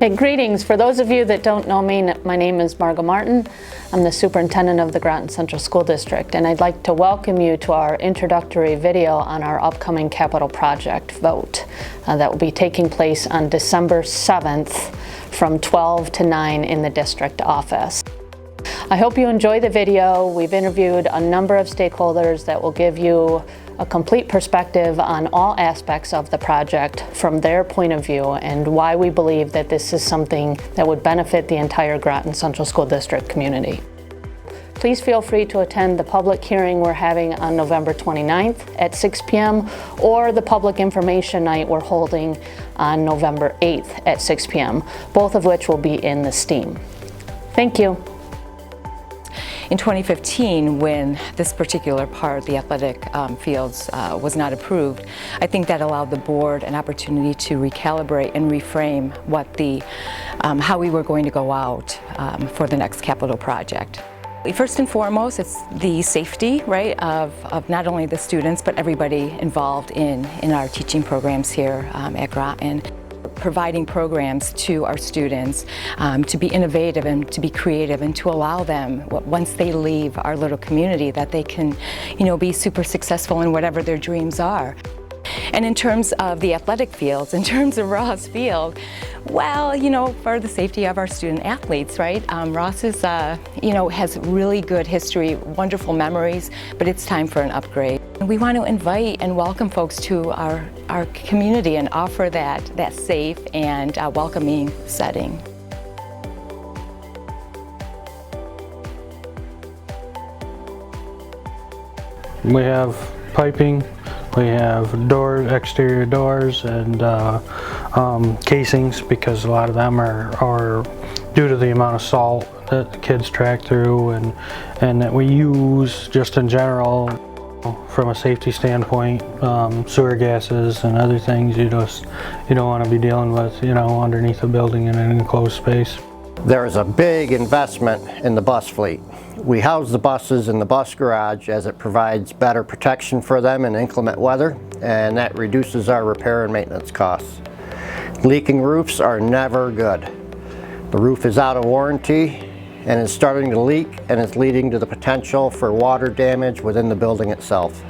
Hey, greetings. For those of you that don't know me, my name is Margot Martin. I'm the superintendent of the Groton Central School District, and I'd like to welcome you to our introductory video on our upcoming capital project vote that will be taking place on December 7th from 12 to 9 in the district office. I hope you enjoy the video. We've interviewed a number of stakeholders that will give you a complete perspective on all aspects of the project from their point of view and why we believe that this is something that would benefit the entire Groton Central School District community. Please feel free to attend the public hearing we're having on November 29th at 6 p.m. or the public information night we're holding on November 8th at 6 p.m., both of which will be in the STEAM. Thank you. In 2015, when this particular part, the athletic fields, was not approved, I think that allowed the board an opportunity to recalibrate and reframe what how we were going to go out for the next capital project. First and foremost, it's the safety, right, of not only the students, but everybody involved in our teaching programs here at Groton. Providing programs to our students to be innovative and to be creative and to allow them, once they leave our little community, that they can, be super successful in whatever their dreams are. And in terms of the athletic fields, in terms of Ross Field, well, for the safety of our student athletes, right? Ross is, has really good history, wonderful memories, but it's time for an upgrade. We want to invite and welcome folks to our community and offer that safe and welcoming setting. We have piping, we have doors, exterior doors, and casings, because a lot of them are due to the amount of salt that the kids track through and that we use just in general. From a safety standpoint, sewer gases and other things you don't want to be dealing with, underneath a building in an enclosed space. There is a big investment in the bus fleet. We house the buses in the bus garage as it provides better protection for them in inclement weather, and that reduces our repair and maintenance costs. Leaking roofs are never good. The roof is out of warranty and is starting to leak, and it's leading to the potential for water damage within the building itself.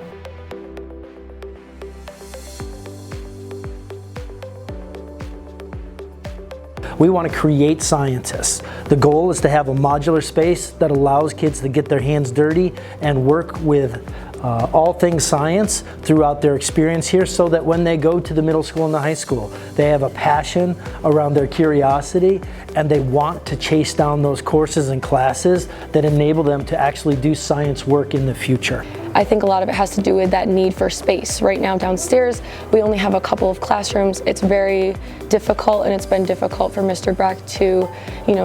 We want to create scientists. The goal is to have a modular space that allows kids to get their hands dirty and work with all things science throughout their experience here, so that when they go to the middle school and the high school, they have a passion around their curiosity and they want to chase down those courses and classes that enable them to actually do science work in the future. I think a lot of it has to do with that need for space. Right now downstairs, we only have a couple of classrooms. It's very difficult, and it's been difficult for Mr. Breck to,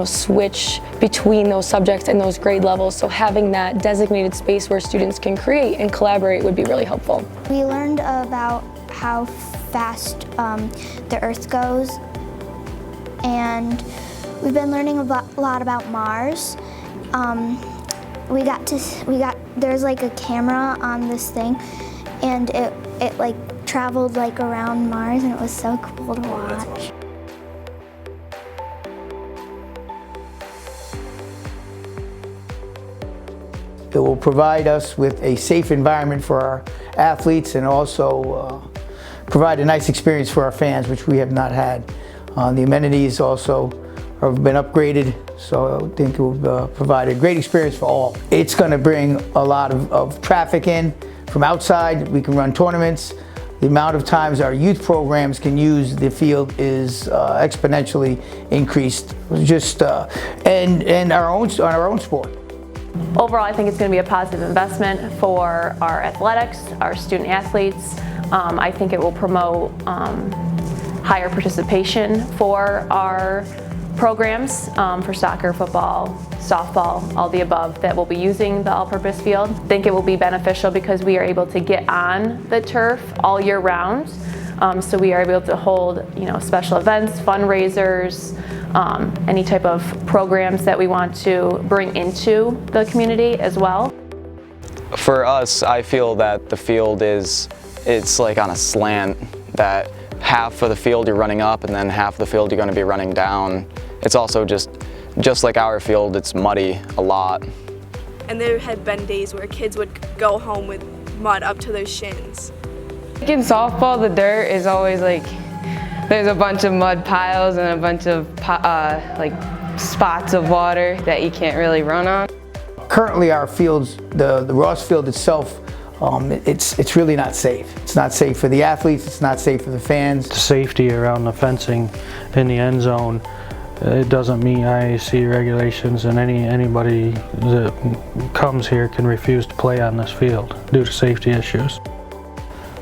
switch between those subjects and those grade levels. So having that designated space where students can create and collaborate would be really helpful. We learned about how fast the Earth goes, and we've been learning a lot about Mars. There's like a camera on this thing, and it like traveled like around Mars, and it was so cool to watch. It will provide us with a safe environment for our athletes, and also provide a nice experience for our fans, which we have not had. The amenities also have been upgraded, so I think it will provide a great experience for all. It's going to bring a lot of traffic in from outside. We can run tournaments. The amount of times our youth programs can use the field is exponentially increased, and our own sport. Overall, I think it's going to be a positive investment for our athletics, our student athletes. I think it will promote higher participation for our programs, for soccer, football, softball, all the above, that will be using the all-purpose field. I think it will be beneficial because we are able to get on the turf all year round. So we are able to hold, special events, fundraisers, any type of programs that we want to bring into the community as well. For us, I feel that the field it's like on a slant that half of the field you're running up and then half of the field you're going to be running down. It's also just like our field, it's muddy a lot. And there had been days where kids would go home with mud up to their shins. In softball, the dirt is always like, there's a bunch of mud piles and a bunch of like spots of water that you can't really run on. Currently our fields, the Ross field itself, it's really not safe. It's not safe for the athletes, it's not safe for the fans. The safety around the fencing in the end zone, it doesn't meet IAC regulations, and anybody that comes here can refuse to play on this field due to safety issues.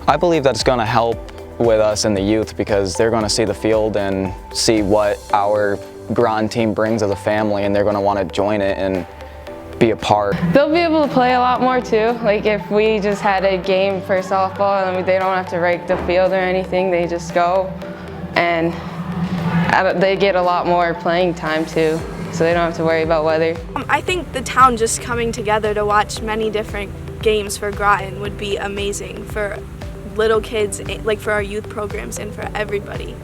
I believe that's going to help with us in the youth because they're going to see the field and see what our Groton team brings as a family, and they're going to want to join it and be a part. They'll be able to play a lot more too. Like if we just had a game for softball and they don't have to rake the field or anything, they just go and they get a lot more playing time too, so they don't have to worry about weather. I think the town just coming together to watch many different games for Groton would be amazing for little kids, like for our youth programs and for everybody.